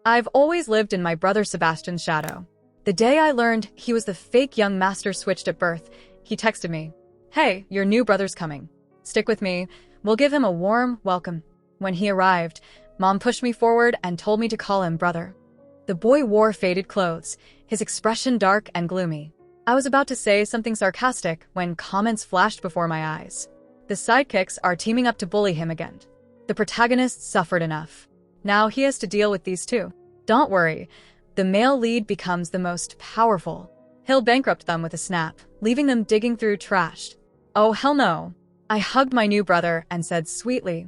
I've always lived in my brother Sebastian's shadow. The day I learned he was the fake young master switched at birth, he texted me, "Hey, your new brother's coming. Stick with me. We'll give him a warm welcome." When he arrived, Mom pushed me forward and told me to call him brother. The boy wore faded clothes, his expression dark and gloomy. I was about to say something sarcastic when comments flashed before my eyes. The sidekicks are teaming up to bully him again. The protagonist suffered enough. Now he has to deal with these too. Don't worry, the male lead becomes the most powerful. He'll bankrupt them with a snap, leaving them digging through trash. Oh hell no. I hugged my new brother and said sweetly,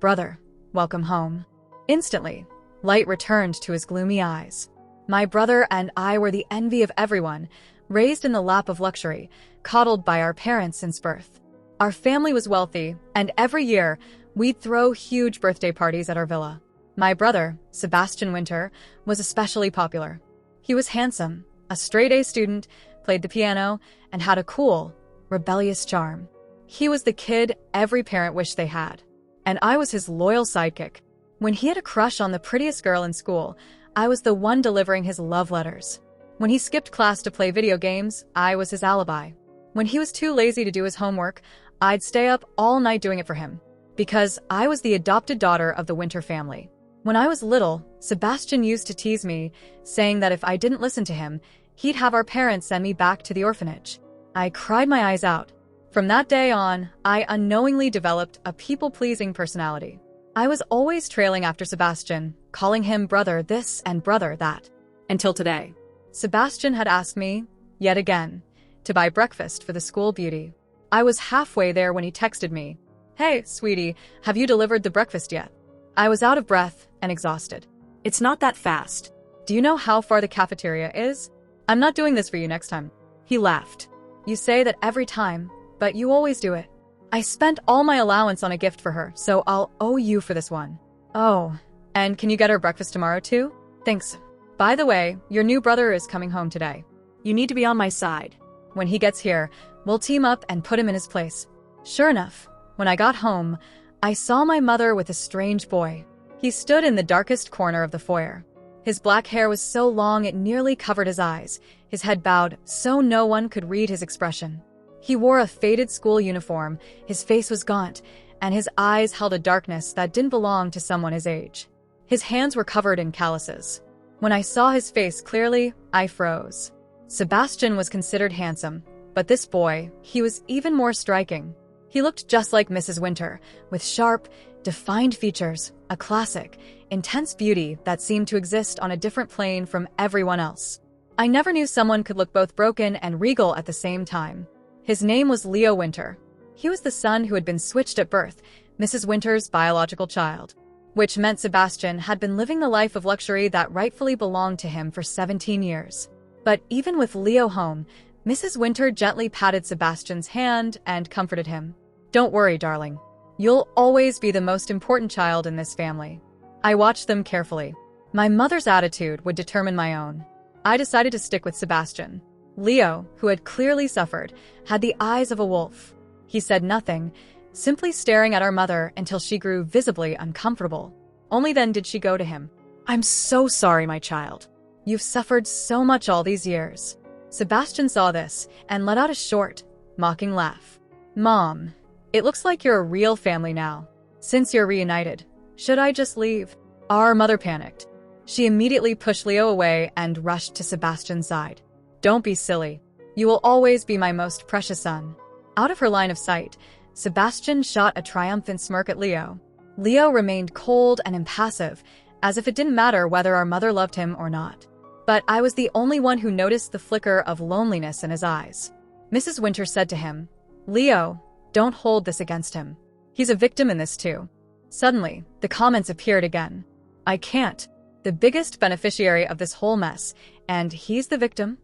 "Brother, welcome home." Instantly, light returned to his gloomy eyes. My brother and I were the envy of everyone, raised in the lap of luxury, coddled by our parents since birth. Our family was wealthy, and every year, we'd throw huge birthday parties at our villa. My brother, Sebastian Winter, was especially popular. He was handsome, a straight-A student, played the piano, and had a cool, rebellious charm. He was the kid every parent wished they had, and I was his loyal sidekick. When he had a crush on the prettiest girl in school, I was the one delivering his love letters. When he skipped class to play video games, I was his alibi. When he was too lazy to do his homework, I'd stay up all night doing it for him, because I was the adopted daughter of the Winter family. When I was little, Sebastian used to tease me, saying that if I didn't listen to him, he'd have our parents send me back to the orphanage. I cried my eyes out. From that day on, I unknowingly developed a people-pleasing personality. I was always trailing after Sebastian, calling him brother this and brother that. Until today. Sebastian had asked me, yet again, to buy breakfast for the school beauty. I was halfway there when he texted me, "Hey, sweetie, have you delivered the breakfast yet?" I was out of breath and exhausted. "It's not that fast. Do you know how far the cafeteria is? I'm not doing this for you next time." He laughed. "You say that every time, but you always do it. I spent all my allowance on a gift for her, so I'll owe you for this one." "Oh, and can you get her breakfast tomorrow too?" "Thanks. By the way, your new brother is coming home today. You need to be on my side. When he gets here, we'll team up and put him in his place." Sure enough, when I got home, I saw my mother with a strange boy. He stood in the darkest corner of the foyer. His black hair was so long it nearly covered his eyes, his head bowed so no one could read his expression. He wore a faded school uniform, his face was gaunt, and his eyes held a darkness that didn't belong to someone his age. His hands were covered in calluses. When I saw his face clearly, I froze. Sebastian was considered handsome, but this boy, he was even more striking. He looked just like Mrs. Winter, with sharp, defined features, a classic, intense beauty that seemed to exist on a different plane from everyone else. I never knew someone could look both broken and regal at the same time. His name was Leo Winter. He was the son who had been switched at birth, Mrs. Winter's biological child, which meant Sebastian had been living the life of luxury that rightfully belonged to him for 17 years. But even with Leo home, Mrs. Winter gently patted Sebastian's hand and comforted him. "Don't worry, darling. You'll always be the most important child in this family." I watched them carefully. My mother's attitude would determine my own. I decided to stick with Sebastian. Leo, who had clearly suffered, had the eyes of a wolf. He said nothing, simply staring at our mother until she grew visibly uncomfortable. Only then did she go to him. "I'm so sorry, my child. You've suffered so much all these years." Sebastian saw this and let out a short, mocking laugh. "Mom, it looks like you're a real family now. Since you're reunited, should I just leave?" Our mother panicked. She immediately pushed Leo away and rushed to Sebastian's side. "Don't be silly. You will always be my most precious son." Out of her line of sight, Sebastian shot a triumphant smirk at Leo. Leo remained cold and impassive, as if it didn't matter whether our mother loved him or not. But I was the only one who noticed the flicker of loneliness in his eyes. Mrs. Winter said to him, "Leo, don't hold this against him. He's a victim in this too." Suddenly, the comments appeared again. "I can't. The biggest beneficiary of this whole mess, and he's the victim?"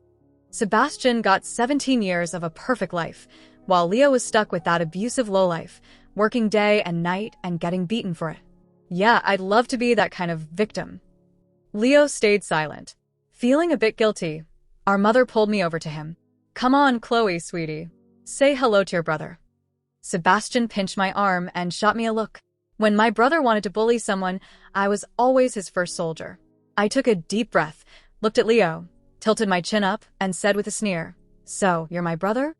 Sebastian got 17 years of a perfect life, while Leo was stuck with that abusive lowlife, working day and night and getting beaten for it. Yeah, I'd love to be that kind of victim. Leo stayed silent. Feeling a bit guilty, our mother pulled me over to him. "Come on, Chloe, sweetie. Say hello to your brother." Sebastian pinched my arm and shot me a look. When my brother wanted to bully someone, I was always his first soldier. I took a deep breath, looked at Leo, tilted my chin up, and said with a sneer, "So, you're my brother?"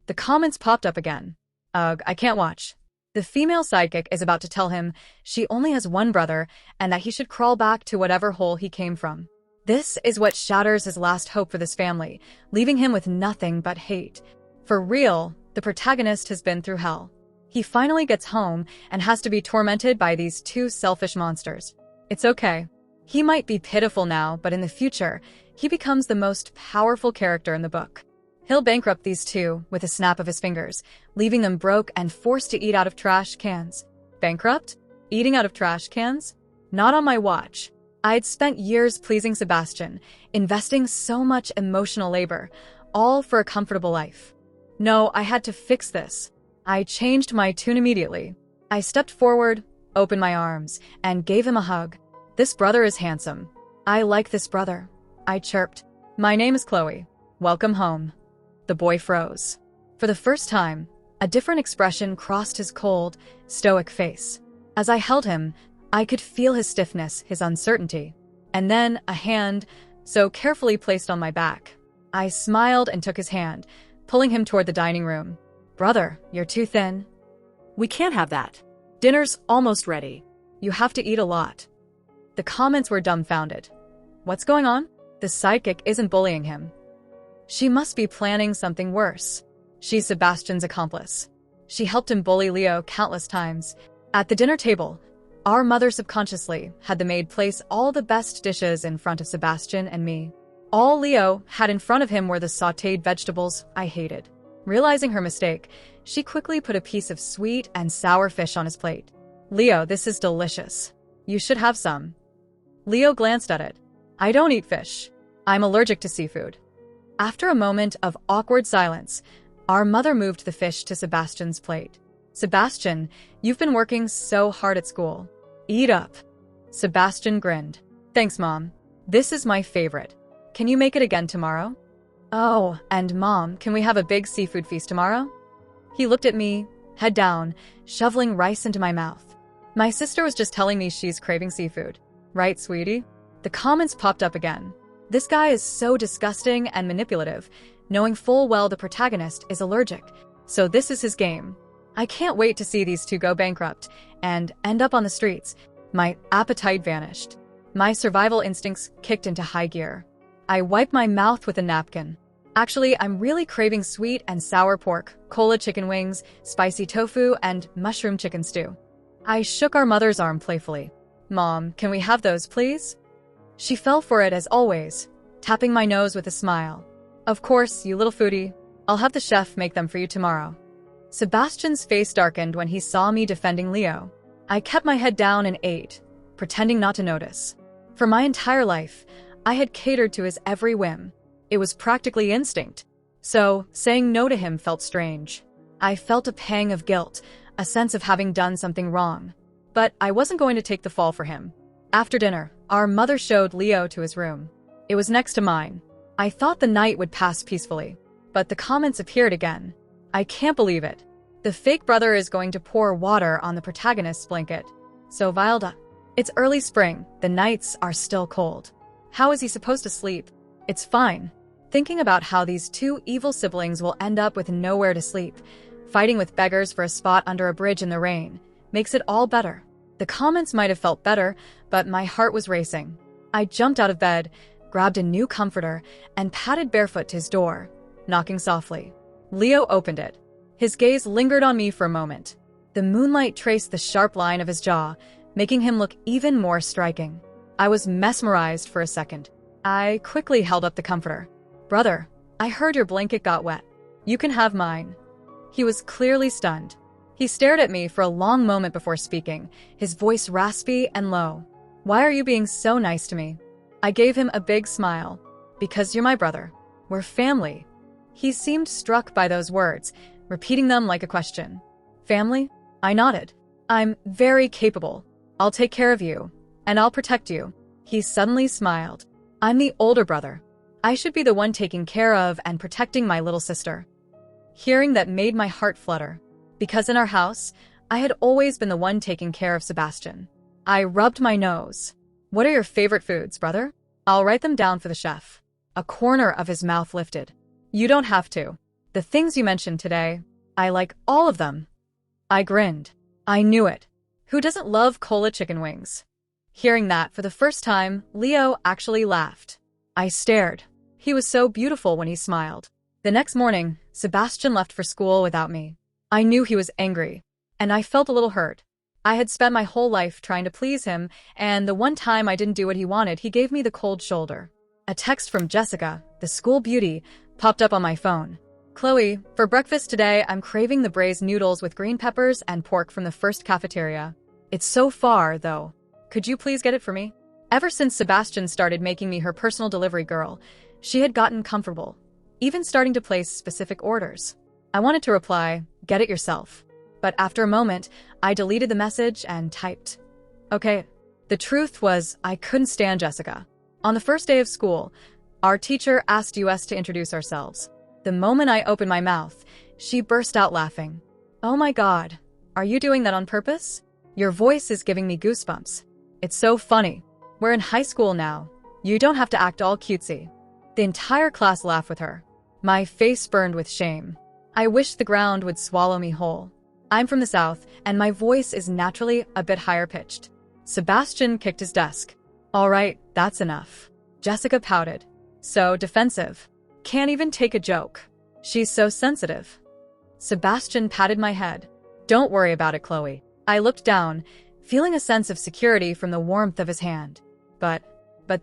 The comments popped up again. Ugh, I can't watch. The female sidekick is about to tell him she only has one brother and that he should crawl back to whatever hole he came from. This is what shatters his last hope for this family, leaving him with nothing but hate. For real, the protagonist has been through hell. He finally gets home and has to be tormented by these two selfish monsters. It's okay. He might be pitiful now, but in the future, he becomes the most powerful character in the book. He'll bankrupt these two with a snap of his fingers, leaving them broke and forced to eat out of trash cans. Bankrupt? Eating out of trash cans? Not on my watch. I'd spent years pleasing Sebastian, investing so much emotional labor, all for a comfortable life. No, I had to fix this. I changed my tune immediately. I stepped forward, opened my arms, and gave him a hug. This brother is handsome. I like this brother. I chirped. My name is Chloe. Welcome home. The boy froze. For the first time, a different expression crossed his cold, stoic face. As I held him, I could feel his stiffness, his uncertainty. And then a hand, so carefully placed on my back. I smiled and took his hand, pulling him toward the dining room. Brother, you're too thin. We can't have that. Dinner's almost ready. You have to eat a lot. The comments were dumbfounded. What's going on? The sidekick isn't bullying him. She must be planning something worse. She's Sebastian's accomplice. She helped him bully Leo countless times. At the dinner table, our mother subconsciously had the maid place all the best dishes in front of Sebastian and me. All Leo had in front of him were the sautéed vegetables I hated. Realizing her mistake, she quickly put a piece of sweet and sour fish on his plate. Leo, this is delicious. You should have some. Leo glanced at it. I don't eat fish. I'm allergic to seafood. After a moment of awkward silence, our mother moved the fish to Sebastian's plate. Sebastian, you've been working so hard at school. Eat up. Sebastian grinned. Thanks, Mom. This is my favorite. Can you make it again tomorrow? Oh, and Mom, can we have a big seafood feast tomorrow? He looked at me, head down, shoveling rice into my mouth. My sister was just telling me she's craving seafood. Right, sweetie? The comments popped up again. This guy is so disgusting and manipulative, knowing full well the protagonist is allergic. So this is his game. I can't wait to see these two go bankrupt and end up on the streets. My appetite vanished. My survival instincts kicked into high gear. I wiped my mouth with a napkin. Actually, I'm really craving sweet and sour pork, cola chicken wings, spicy tofu, and mushroom chicken stew. I shook our mother's arm playfully. Mom, can we have those, please? She fell for it as always, tapping my nose with a smile. Of course, you little foodie. I'll have the chef make them for you tomorrow. Sebastian's face darkened when he saw me defending Leo. I kept my head down and ate, pretending not to notice. For my entire life, I had catered to his every whim. It was practically instinct. So, saying no to him felt strange. I felt a pang of guilt, a sense of having done something wrong. But I wasn't going to take the fall for him. After dinner, our mother showed Leo to his room. It was next to mine. I thought the night would pass peacefully. But the comments appeared again. I can't believe it. The fake brother is going to pour water on the protagonist's blanket. So Vilda. It's early spring. The nights are still cold. How is he supposed to sleep? It's fine. Thinking about how these two evil siblings will end up with nowhere to sleep, fighting with beggars for a spot under a bridge in the rain, makes it all better. The comments might have felt better, but my heart was racing. I jumped out of bed, grabbed a new comforter, and padded barefoot to his door, knocking softly. Leo opened it. His gaze lingered on me for a moment. The moonlight traced the sharp line of his jaw, making him look even more striking. I was mesmerized for a second. I quickly held up the comforter. Brother, I heard your blanket got wet. You can have mine. He was clearly stunned. He stared at me for a long moment before speaking, his voice raspy and low. Why are you being so nice to me? I gave him a big smile. Because you're my brother. We're family. He seemed struck by those words, repeating them like a question. Family? I nodded. I'm very capable. I'll take care of you. And I'll protect you. He suddenly smiled. I'm the older brother. I should be the one taking care of and protecting my little sister. Hearing that made my heart flutter. Because in our house, I had always been the one taking care of Sebastian. I rubbed my nose. What are your favorite foods, brother? I'll write them down for the chef. A corner of his mouth lifted. You don't have to. The things you mentioned today, I like all of them. I grinned. I knew it. Who doesn't love cola chicken wings? Hearing that for the first time, Leo actually laughed. I stared. He was so beautiful when he smiled. The next morning, Sebastian left for school without me. I knew he was angry, and I felt a little hurt. I had spent my whole life trying to please him, and the one time I didn't do what he wanted, he gave me the cold shoulder. A text from Jessica, the school beauty, popped up on my phone. Chloe, for breakfast today, I'm craving the braised noodles with green peppers and pork from the first cafeteria. It's so far, though. Could you please get it for me? Ever since Sebastian started making me her personal delivery girl, she had gotten comfortable, even starting to place specific orders. I wanted to reply, get it yourself. But after a moment, I deleted the message and typed. Okay. The truth was, I couldn't stand Jessica. On the first day of school, our teacher asked us to introduce ourselves. The moment I opened my mouth, she burst out laughing. Oh my God, are you doing that on purpose? Your voice is giving me goosebumps. It's so funny. We're in high school now. You don't have to act all cutesy. The entire class laughed with her. My face burned with shame. I wish the ground would swallow me whole. I'm from the South, and my voice is naturally a bit higher pitched. Sebastian kicked his desk. All right, that's enough. Jessica pouted. So defensive. Can't even take a joke. She's so sensitive. Sebastian patted my head. Don't worry about it, Chloe. I looked down, feeling a sense of security from the warmth of his hand. But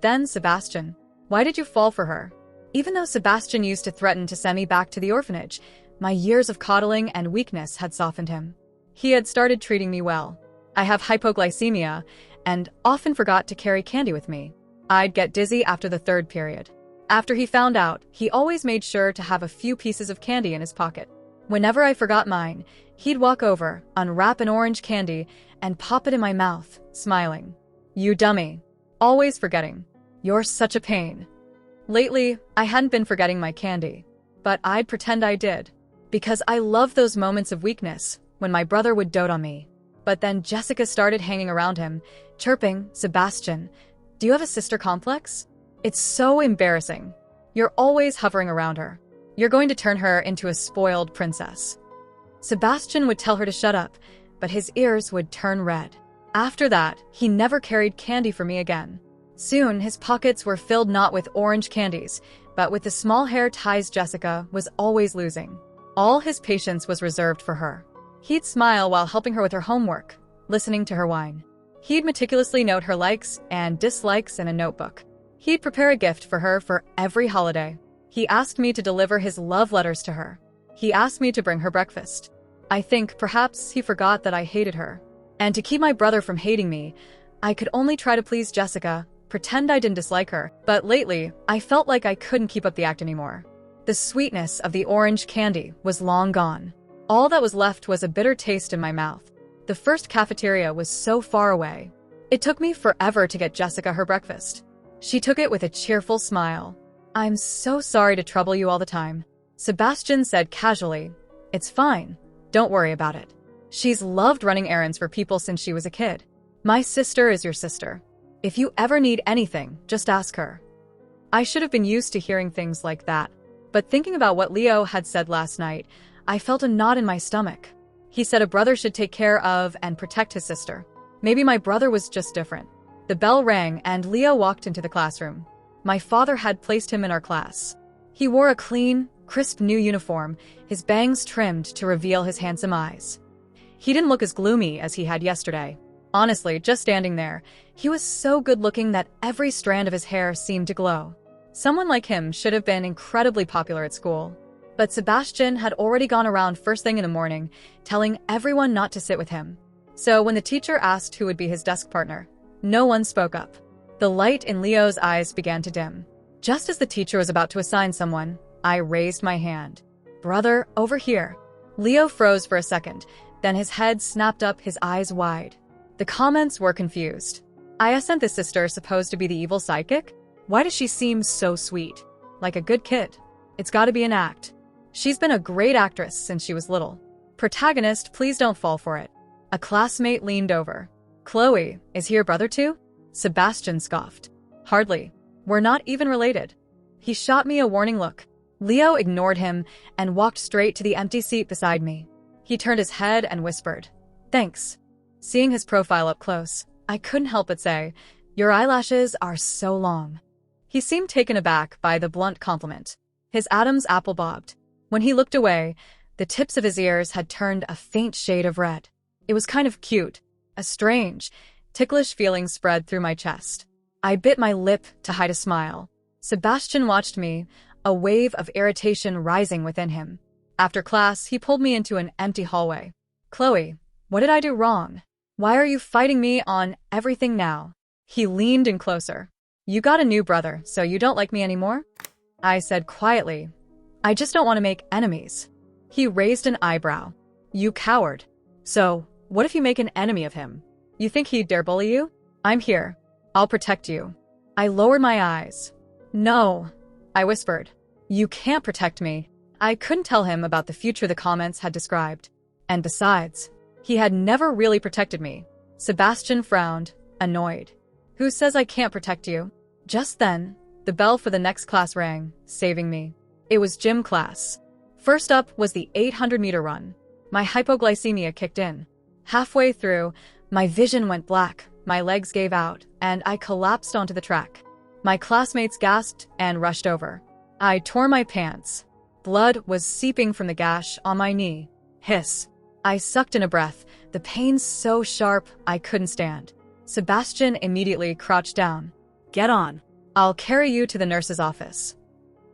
then, Sebastian, why did you fall for her? Even though Sebastian used to threaten to send me back to the orphanage, my years of coddling and weakness had softened him. He had started treating me well. I have hypoglycemia and often forgot to carry candy with me. I'd get dizzy after the third period. After he found out, he always made sure to have a few pieces of candy in his pocket. Whenever I forgot mine, he'd walk over, unwrap an orange candy, and pop it in my mouth, smiling. You dummy. Always forgetting. You're such a pain. Lately, I hadn't been forgetting my candy, but I'd pretend I did, because I love those moments of weakness when my brother would dote on me. But then Jessica started hanging around him, chirping, Sebastian, do you have a sister complex? It's so embarrassing. You're always hovering around her. You're going to turn her into a spoiled princess. Sebastian would tell her to shut up, but his ears would turn red. After that, he never carried candy for me again. Soon, his pockets were filled not with orange candies, but with the small hair ties Jessica was always losing. All his patience was reserved for her. He'd smile while helping her with her homework, listening to her whine. He'd meticulously note her likes and dislikes in a notebook. He'd prepare a gift for her for every holiday. He asked me to deliver his love letters to her. He asked me to bring her breakfast. I think perhaps he forgot that I hated her. And to keep my brother from hating me, I could only try to please Jessica, pretend I didn't dislike her. But lately, I felt like I couldn't keep up the act anymore. The sweetness of the orange candy was long gone. All that was left was a bitter taste in my mouth. The first cafeteria was so far away. It took me forever to get Jessica her breakfast. She took it with a cheerful smile. I'm so sorry to trouble you all the time. Sebastian said casually, It's fine. Don't worry about it. She's loved running errands for people since she was a kid. My sister is your sister. If you ever need anything, just ask her. I should have been used to hearing things like that. But thinking about what Leo had said last night, I felt a knot in my stomach. He said a brother should take care of and protect his sister. Maybe my brother was just different. The bell rang and Leo walked into the classroom. My father had placed him in our class. He wore a clean, crisp new uniform, his bangs trimmed to reveal his handsome eyes. He didn't look as gloomy as he had yesterday. Honestly, just standing there, he was so good-looking that every strand of his hair seemed to glow. Someone like him should have been incredibly popular at school. But Sebastian had already gone around first thing in the morning, telling everyone not to sit with him. So when the teacher asked who would be his desk partner, no one spoke up. The light in Leo's eyes began to dim. Just as the teacher was about to assign someone, I raised my hand. Brother, over here. Leo froze for a second, then his head snapped up, his eyes wide. The comments were confused. Isn't this sister supposed to be the evil sidekick? Why does she seem so sweet? Like a good kid. It's gotta be an act. She's been a great actress since she was little. Protagonist, please don't fall for it. A classmate leaned over. Chloe, is he your brother too? Sebastian scoffed. Hardly. We're not even related. He shot me a warning look. Leo ignored him and walked straight to the empty seat beside me. He turned his head and whispered, "Thanks." Seeing his profile up close, I couldn't help but say, "Your eyelashes are so long." He seemed taken aback by the blunt compliment. His Adam's apple bobbed. When he looked away, the tips of his ears had turned a faint shade of red. It was kind of cute. A strange, ticklish feeling spread through my chest. I bit my lip to hide a smile. Sebastian watched me, a wave of irritation rising within him. After class, he pulled me into an empty hallway. "Chloe, what did I do wrong? Why are you fighting me on everything now?" He leaned in closer. "You got a new brother, so you don't like me anymore?" I said quietly, "I just don't want to make enemies." He raised an eyebrow. "You coward. So, what if you make an enemy of him? You think he'd dare bully you? I'm here. I'll protect you." I lowered my eyes. "No," I whispered. "You can't protect me." I couldn't tell him about the future the comments had described. And besides, he had never really protected me. Sebastian frowned, annoyed. "Who says I can't protect you?" Just then, the bell for the next class rang, saving me. It was gym class. First up was the 800-meter run. My hypoglycemia kicked in. Halfway through, my vision went black, my legs gave out, and I collapsed onto the track. My classmates gasped and rushed over. I tore my pants. Blood was seeping from the gash on my knee. Hiss. I sucked in a breath, the pain so sharp I couldn't stand. Sebastian immediately crouched down. "Get on. I'll carry you to the nurse's office."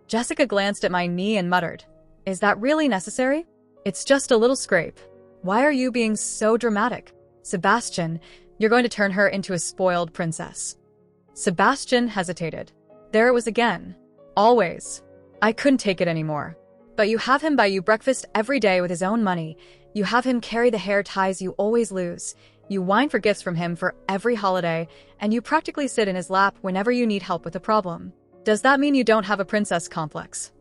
Jessica glanced at my knee and muttered, "Is that really necessary?" "It's just a little scrape." "Why are you being so dramatic?" "Sebastian, you're going to turn her into a spoiled princess." Sebastian hesitated. There it was again. Always. I couldn't take it anymore. "But you have him buy you breakfast every day with his own money. You have him carry the hair ties you always lose. You whine for gifts from him for every holiday, and you practically sit in his lap whenever you need help with a problem. Does that mean you don't have a princess complex?"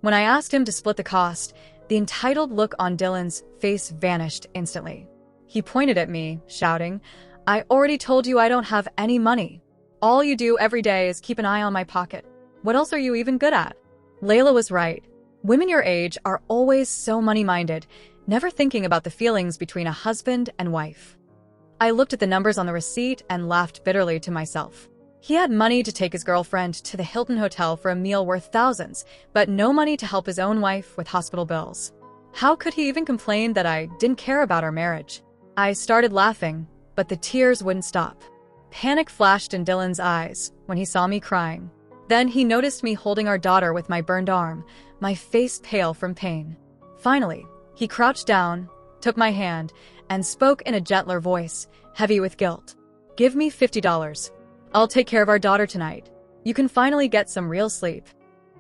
When I asked him to split the cost, the entitled look on Dylan's face vanished instantly. He pointed at me, shouting, "I already told you I don't have any money. All you do every day is keep an eye on my pocket. What else are you even good at?" Layla was right. Women your age are always so money-minded, never thinking about the feelings between a husband and wife. I looked at the numbers on the receipt and laughed bitterly to myself. He had money to take his girlfriend to the Hilton Hotel for a meal worth thousands, but no money to help his own wife with hospital bills. How could he even complain that I didn't care about our marriage? I started laughing, but the tears wouldn't stop. Panic flashed in Dylan's eyes when he saw me crying. Then he noticed me holding our daughter with my burned arm, my face pale from pain. Finally, he crouched down, took my hand, and spoke in a gentler voice, heavy with guilt. "Give me $50. I'll take care of our daughter tonight. You can finally get some real sleep."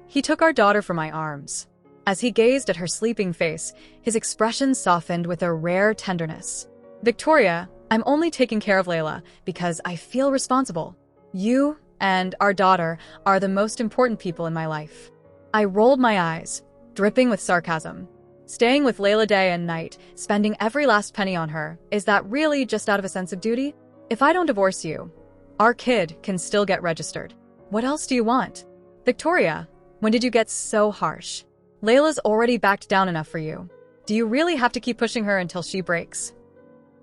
He took our daughter from my arms. As he gazed at her sleeping face, his expression softened with a rare tenderness. "Victoria, I'm only taking care of Layla because I feel responsible. You and our daughter are the most important people in my life." I rolled my eyes, dripping with sarcasm. "Staying with Layla day and night, spending every last penny on her, is that really just out of a sense of duty? If I don't divorce you, our kid can still get registered. What else do you want? Victoria, when did you get so harsh? Layla's already backed down enough for you. Do you really have to keep pushing her until she breaks?"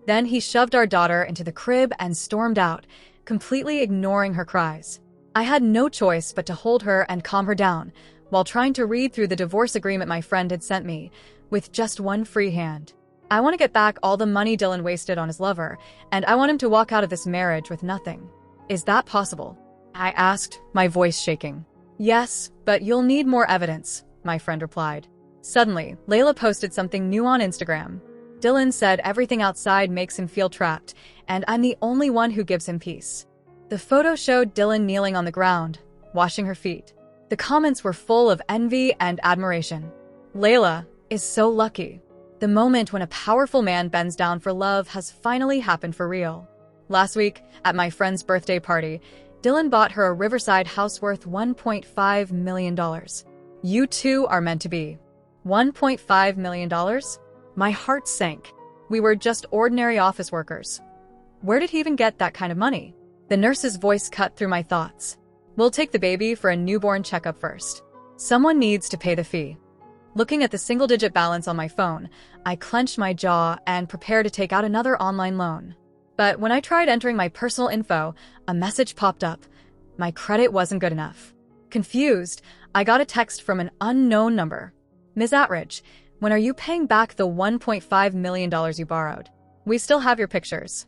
Then he shoved our daughter into the crib and stormed out, completely ignoring her cries. I had no choice but to hold her and calm her down, while trying to read through the divorce agreement my friend had sent me, with just one free hand. I want to get back all the money Dylan wasted on his lover, and I want him to walk out of this marriage with nothing. Is that possible? I asked, my voice shaking. Yes, but you'll need more evidence, my friend replied. Suddenly, Layla posted something new on Instagram. Dylan said everything outside makes him feel trapped, and I'm the only one who gives him peace. The photo showed Dylan kneeling on the ground, washing her feet. The comments were full of envy and admiration. Layla is so lucky. The moment when a powerful man bends down for love has finally happened for real. Last week, at my friend's birthday party, Dylan bought her a riverside house worth $1.5 million. You two are meant to be. $1.5 million? My heart sank. We were just ordinary office workers. Where did he even get that kind of money? The nurse's voice cut through my thoughts. We'll take the baby for a newborn checkup first. Someone needs to pay the fee. Looking at the single-digit balance on my phone, I clenched my jaw and prepared to take out another online loan. But when I tried entering my personal info, a message popped up. My credit wasn't good enough. Confused, I got a text from an unknown number. Ms. Attridge, when are you paying back the $1.5 million you borrowed? We still have your pictures.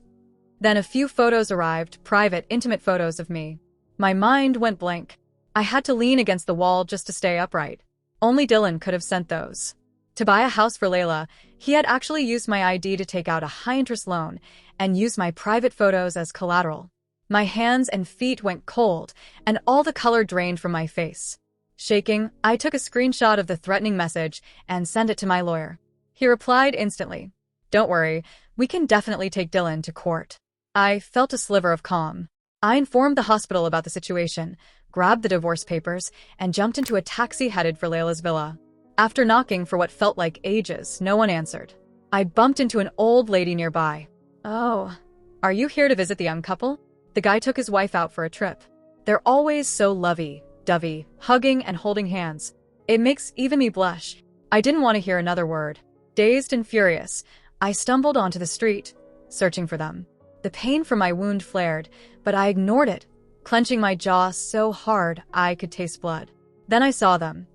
Then a few photos arrived, private, intimate photos of me. My mind went blank. I had to lean against the wall just to stay upright. Only Dylan could have sent those. To buy a house for Layla, he had actually used my ID to take out a high-interest loan and used my private photos as collateral. My hands and feet went cold, and all the color drained from my face. Shaking, I took a screenshot of the threatening message and sent it to my lawyer. He replied instantly. Don't worry, we can definitely take Dylan to court. I felt a sliver of calm. I informed the hospital about the situation, grabbed the divorce papers, and jumped into a taxi headed for Layla's villa. After knocking for what felt like ages, no one answered. I bumped into an old lady nearby. Oh, are you here to visit the young couple? The guy took his wife out for a trip. They're always so lovey-dovey, hugging and holding hands. It makes even me blush. I didn't want to hear another word. Dazed and furious, I stumbled onto the street, searching for them. The pain from my wound flared, but I ignored it, clenching my jaw so hard I could taste blood. Then I saw them.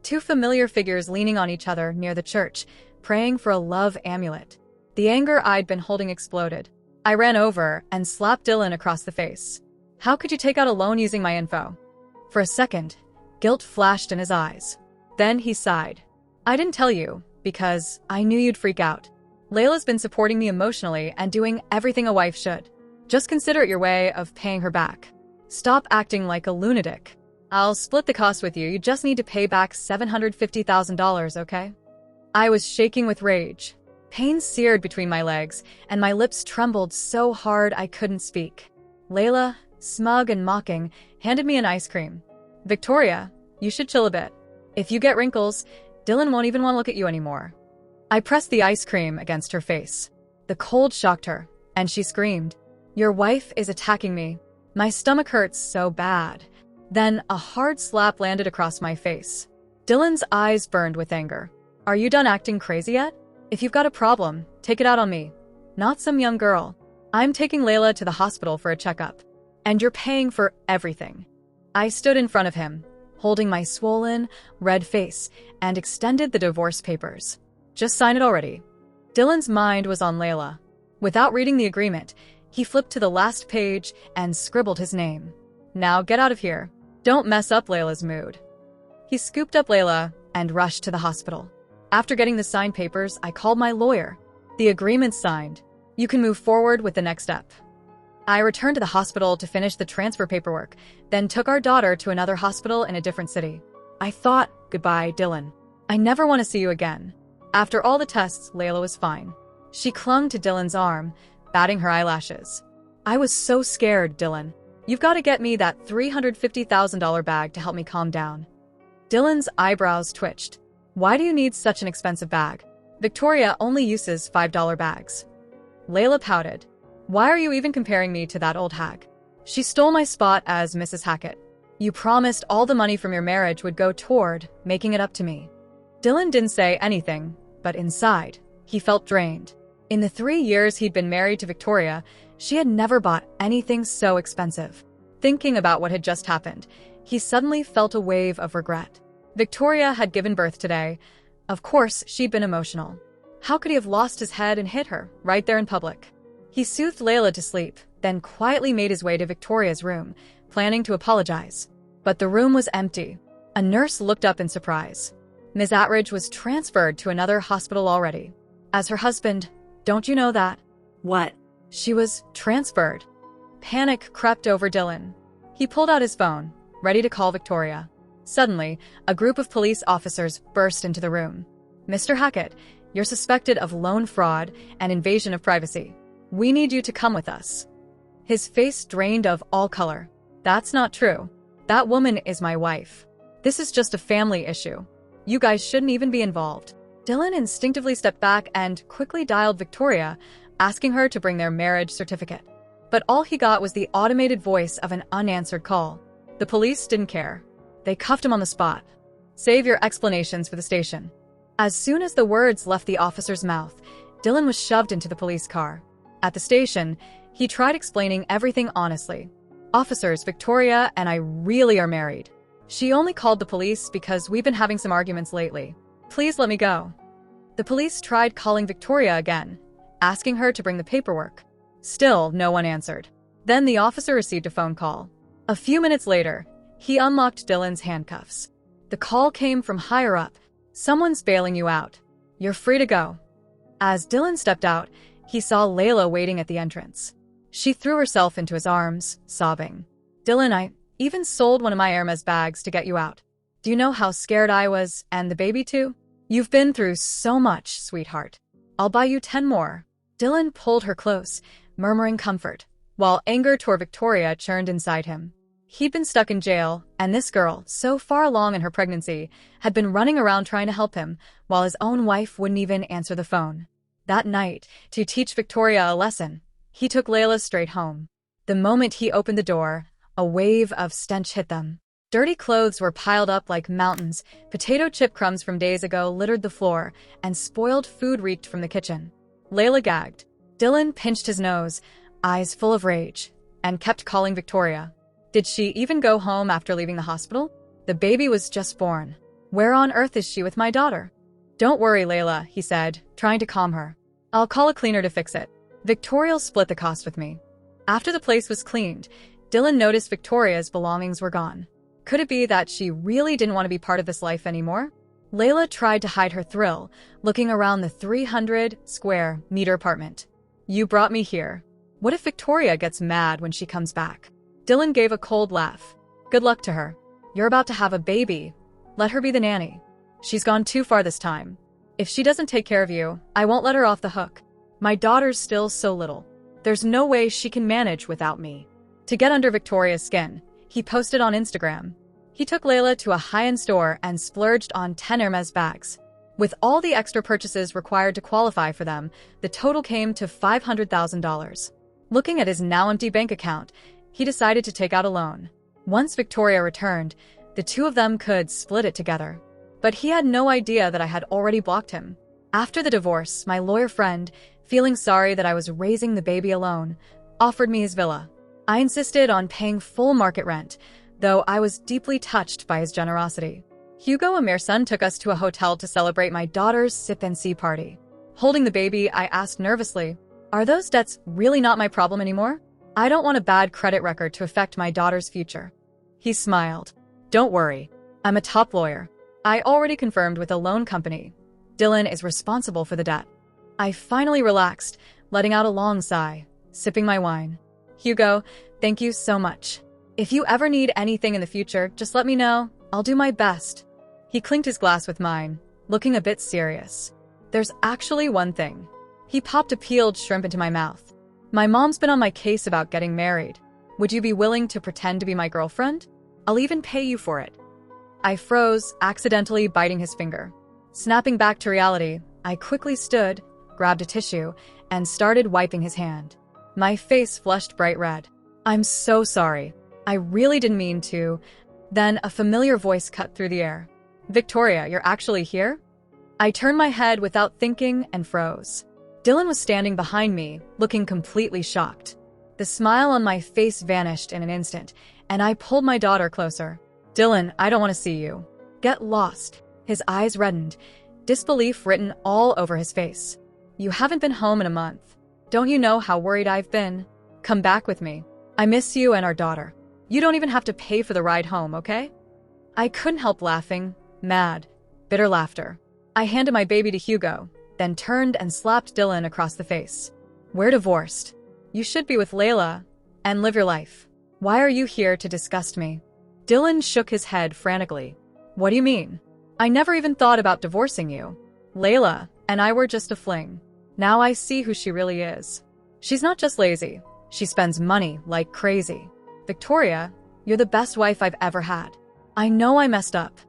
Two familiar figures leaning on each other near the church, praying for a love amulet. The anger I'd been holding exploded. I ran over and slapped Dylan across the face. How could you take out a loan using my info? For a second, guilt flashed in his eyes. Then he sighed. I didn't tell you, because I knew you'd freak out. Layla's been supporting me emotionally and doing everything a wife should. Just consider it your way of paying her back. Stop acting like a lunatic. I'll split the cost with you. You just need to pay back $750,000, okay? I was shaking with rage. Pain seared between my legs, and my lips trembled so hard I couldn't speak. Layla, smug and mocking, handed me an ice cream. Victoria, you should chill a bit. If you get wrinkles, Dylan won't even want to look at you anymore. I pressed the ice cream against her face. The cold shocked her, and she screamed. Your wife is attacking me. My stomach hurts so bad. Then a hard slap landed across my face. Dylan's eyes burned with anger. Are you done acting crazy yet? If you've got a problem, take it out on me, not some young girl. I'm taking Layla to the hospital for a checkup, and you're paying for everything. I stood in front of him, holding my swollen, red face, and extended the divorce papers. Just sign it already. Dylan's mind was on Layla. Without reading the agreement, he flipped to the last page and scribbled his name. Now get out of here. Don't mess up Layla's mood. He scooped up Layla and rushed to the hospital. After getting the signed papers, I called my lawyer. The agreement's signed. You can move forward with the next step. I returned to the hospital to finish the transfer paperwork, then took our daughter to another hospital in a different city. I thought, goodbye, Dylan. I never want to see you again. After all the tests, Layla was fine. She clung to Dylan's arm, batting her eyelashes. I was so scared, Dylan. You've got to get me that $350,000 bag to help me calm down. Dylan's eyebrows twitched. Why do you need such an expensive bag? Victoria only uses $5 bags. Layla pouted. Why are you even comparing me to that old hag? She stole my spot as Mrs. Hackett. You promised all the money from your marriage would go toward making it up to me. Dylan didn't say anything, but inside, he felt drained. In the 3 years he'd been married to Victoria, she had never bought anything so expensive. Thinking about what had just happened, he suddenly felt a wave of regret. Victoria had given birth today. Of course, she'd been emotional. How could he have lost his head and hit her, right there in public? He soothed Layla to sleep, then quietly made his way to Victoria's room, planning to apologize. But the room was empty. A nurse looked up in surprise. Ms. Attridge was transferred to another hospital already. As her husband, don't you know that? What? She was transferred. Panic crept over Dylan. He pulled out his phone, ready to call Victoria. Suddenly, a group of police officers burst into the room. Mr. Hackett, you're suspected of loan fraud and invasion of privacy. We need you to come with us. His face drained of all color. That's not true. That woman is my wife. This is just a family issue. You guys shouldn't even be involved. Dylan instinctively stepped back and quickly dialed Victoria, asking her to bring their marriage certificate. But all he got was the automated voice of an unanswered call. The police didn't care. They cuffed him on the spot. Save your explanations for the station. As soon as the words left the officer's mouth, Dylan was shoved into the police car. At the station, he tried explaining everything honestly. Officers, Victoria and I really are married. She only called the police because we've been having some arguments lately. Please let me go. The police tried calling Victoria again, asking her to bring the paperwork. Still, no one answered. Then the officer received a phone call. A few minutes later, he unlocked Dylan's handcuffs. The call came from higher up. Someone's bailing you out. You're free to go. As Dylan stepped out, he saw Layla waiting at the entrance. She threw herself into his arms, sobbing. Dylan, I even sold one of my Hermes bags to get you out. Do you know how scared I was, and the baby too? You've been through so much, sweetheart. I'll buy you 10 more. Dylan pulled her close, murmuring comfort, while anger toward Victoria churned inside him. He'd been stuck in jail, and this girl, so far along in her pregnancy, had been running around trying to help him, while his own wife wouldn't even answer the phone. That night, to teach Victoria a lesson, he took Layla straight home. The moment he opened the door, a wave of stench hit them. Dirty clothes were piled up like mountains, potato chip crumbs from days ago littered the floor, and spoiled food reeked from the kitchen. Layla gagged. Dylan pinched his nose, eyes full of rage, and kept calling Victoria. Did she even go home after leaving the hospital? The baby was just born. Where on earth is she with my daughter? Don't worry, Layla, he said, trying to calm her. I'll call a cleaner to fix it. Victoria'll split the cost with me. After the place was cleaned, Dylan noticed Victoria's belongings were gone. Could it be that she really didn't want to be part of this life anymore? Layla tried to hide her thrill, looking around the 300-square-meter apartment. You brought me here. What if Victoria gets mad when she comes back? Dylan gave a cold laugh. Good luck to her. You're about to have a baby. Let her be the nanny. She's gone too far this time. If she doesn't take care of you, I won't let her off the hook. My daughter's still so little. There's no way she can manage without me. To get under Victoria's skin, he posted on Instagram. He took Layla to a high-end store and splurged on 10 Hermes bags. With all the extra purchases required to qualify for them, the total came to $500,000. Looking at his now empty bank account, he decided to take out a loan. Once Victoria returned, the two of them could split it together. But he had no idea that I had already blocked him. After the divorce, my lawyer friend, feeling sorry that I was raising the baby alone, offered me his villa. I insisted on paying full market rent, though I was deeply touched by his generosity. Hugo and Mirson took us to a hotel to celebrate my daughter's sip-and-see party. Holding the baby, I asked nervously, are those debts really not my problem anymore? I don't want a bad credit record to affect my daughter's future. He smiled. Don't worry. I'm a top lawyer. I already confirmed with a loan company. Dylan is responsible for the debt. I finally relaxed, letting out a long sigh, sipping my wine. Hugo, thank you so much. If you ever need anything in the future, just let me know. I'll do my best. He clinked his glass with mine, looking a bit serious. There's actually one thing. He popped a peeled shrimp into my mouth. My mom's been on my case about getting married. Would you be willing to pretend to be my girlfriend? I'll even pay you for it. I froze, accidentally biting his finger. Snapping back to reality, I quickly stood, grabbed a tissue, and started wiping his hand. My face flushed bright red. I'm so sorry. I really didn't mean to. Then a familiar voice cut through the air. Victoria, you're actually here? I turned my head without thinking and froze. Dylan was standing behind me, looking completely shocked. The smile on my face vanished in an instant, and I pulled my daughter closer. Dylan, I don't want to see you. Get lost. His eyes reddened, disbelief written all over his face. You haven't been home in a month. Don't you know how worried I've been? Come back with me. I miss you and our daughter. You don't even have to pay for the ride home, okay? I couldn't help laughing, mad, bitter laughter. I handed my baby to Hugo, then turned and slapped Dylan across the face. We're divorced. You should be with Layla and live your life. Why are you here to disgust me? Dylan shook his head frantically. What do you mean? I never even thought about divorcing you. Layla and I were just a fling. Now I see who she really is. She's not just lazy. She spends money like crazy. Victoria, you're the best wife I've ever had. I know I messed up.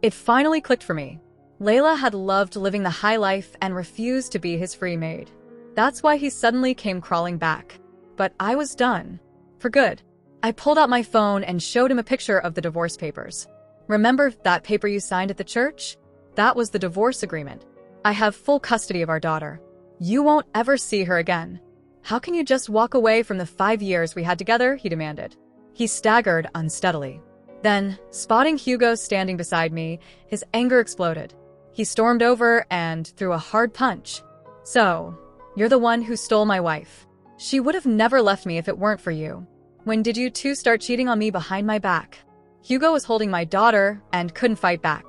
It finally clicked for me. Layla had loved living the high life and refused to be his free maid. That's why he suddenly came crawling back. but I was done. For good. I pulled out my phone and showed him a picture of the divorce papers. Remember that paper you signed at the church? That was the divorce agreement. I have full custody of our daughter. You won't ever see her again. How can you just walk away from the 5 years we had together? He demanded. He staggered unsteadily. Then, spotting Hugo standing beside me, his anger exploded. He stormed over and threw a hard punch. So, you're the one who stole my wife. She would have never left me if it weren't for you. When did you two start cheating on me behind my back? Hugo was holding my daughter and couldn't fight back.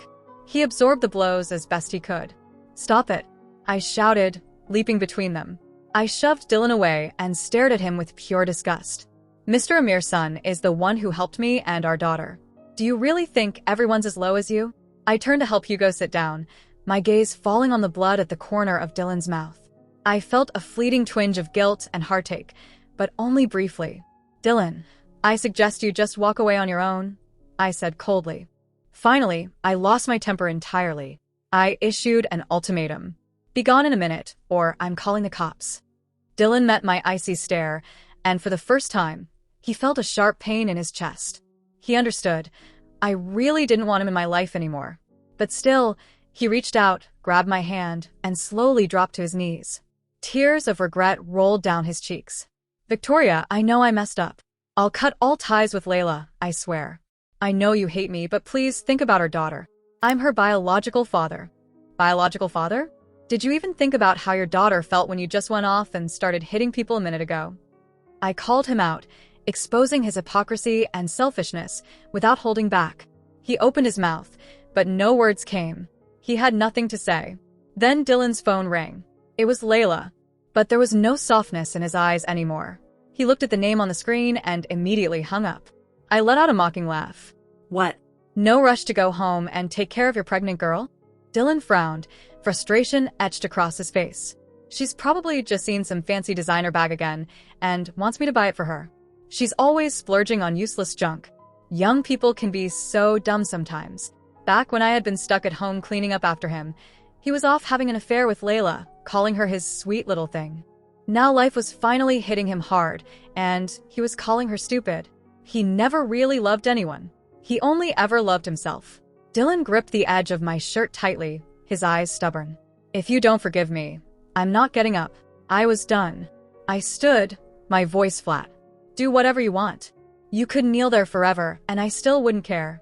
He absorbed the blows as best he could. Stop it, I shouted, leaping between them. I shoved Dylan away and stared at him with pure disgust. Mr. Amir's son is the one who helped me and our daughter. Do you really think everyone's as low as you? I turned to help Hugo sit down, my gaze falling on the blood at the corner of Dylan's mouth. I felt a fleeting twinge of guilt and heartache, but only briefly. Dylan, I suggest you just walk away on your own, I said coldly. Finally, I lost my temper entirely. I issued an ultimatum. Be gone in a minute, or I'm calling the cops. Dylan met my icy stare, and for the first time, he felt a sharp pain in his chest. He understood. I really didn't want him in my life anymore. But still, he reached out, grabbed my hand, and slowly dropped to his knees. Tears of regret rolled down his cheeks. Victoria, I know I messed up. I'll cut all ties with Layla, I swear. I know you hate me, but please think about our daughter. I'm her biological father. Biological father? Did you even think about how your daughter felt when you just went off and started hitting people a minute ago? I called him out, exposing his hypocrisy and selfishness without holding back. He opened his mouth, but no words came. He had nothing to say. Then Dylan's phone rang. It was Layla, but there was no softness in his eyes anymore. He looked at the name on the screen and immediately hung up. I let out a mocking laugh. What? No rush to go home and take care of your pregnant girl? Dylan frowned, frustration etched across his face. She's probably just seen some fancy designer bag again and wants me to buy it for her. She's always splurging on useless junk. Young people can be so dumb sometimes. Back when I had been stuck at home cleaning up after him, he was off having an affair with Layla, calling her his sweet little thing. Now life was finally hitting him hard, and he was calling her stupid. He never really loved anyone. He only ever loved himself. Dylan gripped the edge of my shirt tightly, his eyes stubborn. If you don't forgive me, I'm not getting up. I was done. I stood, my voice flat. Do whatever you want. You could kneel there forever, and I still wouldn't care.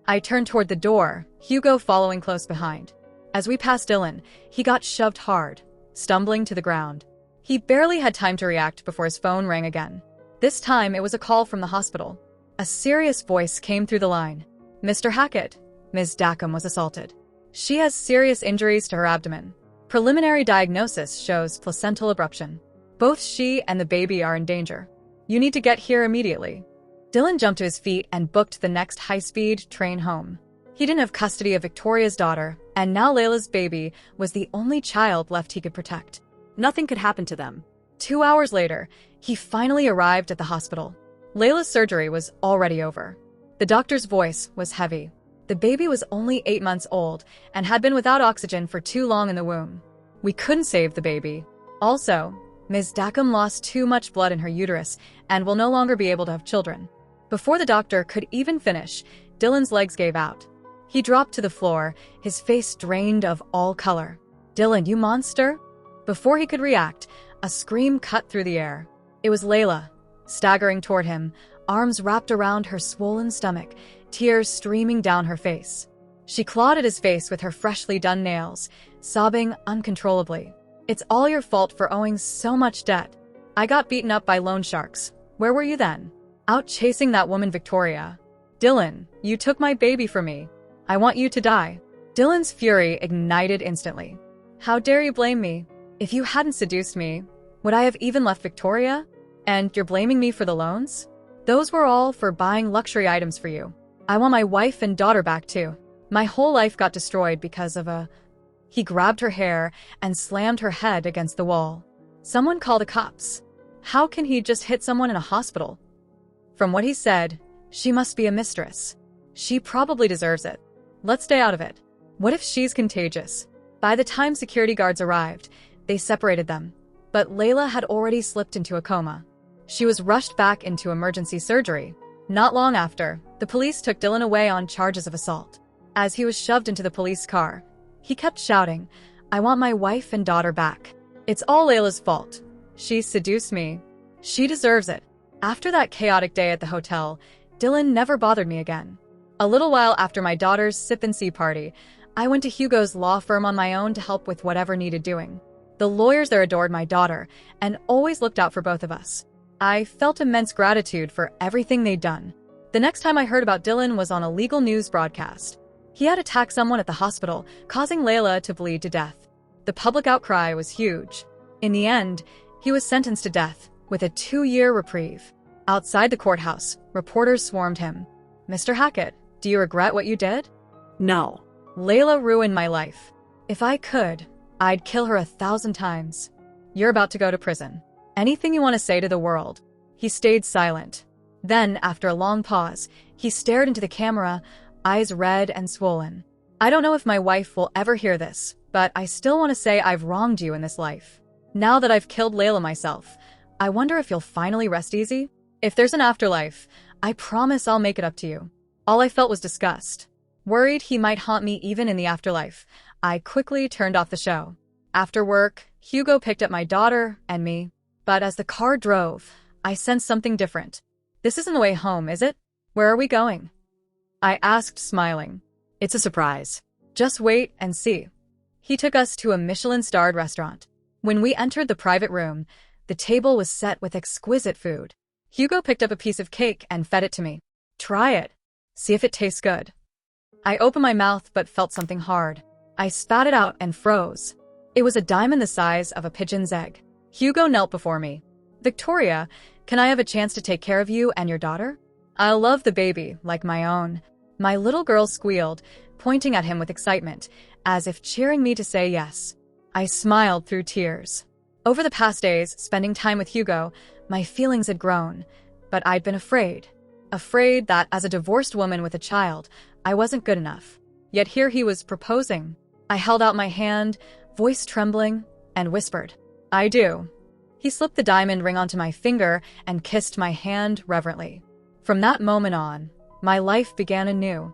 I turned toward the door, Hugo following close behind. As we passed Dylan, he got shoved hard, stumbling to the ground. He barely had time to react before his phone rang again. This time, it was a call from the hospital. A serious voice came through the line. Mr. Hackett, Ms. Dackham was assaulted. She has serious injuries to her abdomen. Preliminary diagnosis shows placental abruption. Both she and the baby are in danger. You need to get here immediately. Dylan jumped to his feet and booked the next high-speed train home. He didn't have custody of Victoria's daughter, and now Layla's baby was the only child left he could protect. Nothing could happen to them. 2 hours later, he finally arrived at the hospital. Layla's surgery was already over. The doctor's voice was heavy. The baby was only 8 months old and had been without oxygen for too long in the womb. We couldn't save the baby. Also, Ms. Dackham lost too much blood in her uterus and will no longer be able to have children. Before the doctor could even finish, Dylan's legs gave out. He dropped to the floor, his face drained of all color. Dylan, you monster! Before he could react, a scream cut through the air. It was Layla, staggering toward him, arms wrapped around her swollen stomach, tears streaming down her face. She clawed at his face with her freshly done nails, sobbing uncontrollably. It's all your fault for owing so much debt. I got beaten up by loan sharks. Where were you then? Out chasing that woman Victoria. Dylan, you took my baby from me. I want you to die. Dylan's fury ignited instantly. How dare you blame me? If you hadn't seduced me, would I have even left Victoria? And you're blaming me for the loans? Those were all for buying luxury items for you. I want my wife and daughter back too. My whole life got destroyed because of a... He grabbed her hair and slammed her head against the wall. Someone call the cops. How can he just hit someone in a hospital? From what he said, she must be a mistress. She probably deserves it. Let's stay out of it. What if she's contagious? By the time security guards arrived, they separated them. But Layla had already slipped into a coma. She was rushed back into emergency surgery. Not long after, the police took Dylan away on charges of assault. As he was shoved into the police car, he kept shouting, "I want my wife and daughter back. It's all Layla's fault. She seduced me. She deserves it." After that chaotic day at the hotel, Dylan never bothered me again. A little while after my daughter's sip-and-see party, I went to Hugo's law firm on my own to help with whatever needed doing. The lawyers there adored my daughter and always looked out for both of us. I felt immense gratitude for everything they'd done. The next time I heard about Dylan was on a legal news broadcast. He had attacked someone at the hospital, causing Layla to bleed to death. The public outcry was huge. In the end, he was sentenced to death, with a 2-year reprieve. Outside the courthouse, reporters swarmed him. "Mr. Hackett, do you regret what you did?" No. "Layla ruined my life. If I could, I'd kill her 1,000 times. You're about to go to prison. Anything you want to say to the world?" He stayed silent. Then, after a long pause, he stared into the camera, eyes red and swollen. "I don't know if my wife will ever hear this, but I still want to say I've wronged you in this life. Now that I've killed Layla myself, I wonder if you'll finally rest easy? If there's an afterlife, I promise I'll make it up to you." All I felt was disgust. Worried he might haunt me even in the afterlife, I quickly turned off the show. After work, Hugo picked up my daughter and me. But as the car drove, I sensed something different. "This isn't the way home, is it? Where are we going?" I asked, smiling. "It's a surprise. Just wait and see." He took us to a Michelin-starred restaurant. When we entered the private room, the table was set with exquisite food. Hugo picked up a piece of cake and fed it to me. "Try it. See if it tastes good." I opened my mouth but felt something hard. I spat it out and froze. It was a diamond the size of a pigeon's egg. Hugo knelt before me. "Victoria, can I have a chance to take care of you and your daughter? I'll love the baby like my own." My little girl squealed, pointing at him with excitement, as if cheering me to say yes. I smiled through tears. Over the past days, spending time with Hugo, my feelings had grown, but I'd been afraid. Afraid that as a divorced woman with a child, I wasn't good enough. Yet here he was proposing. I held out my hand, voice trembling, and whispered, "I do." He slipped the diamond ring onto my finger and kissed my hand reverently. From that moment on, my life began anew.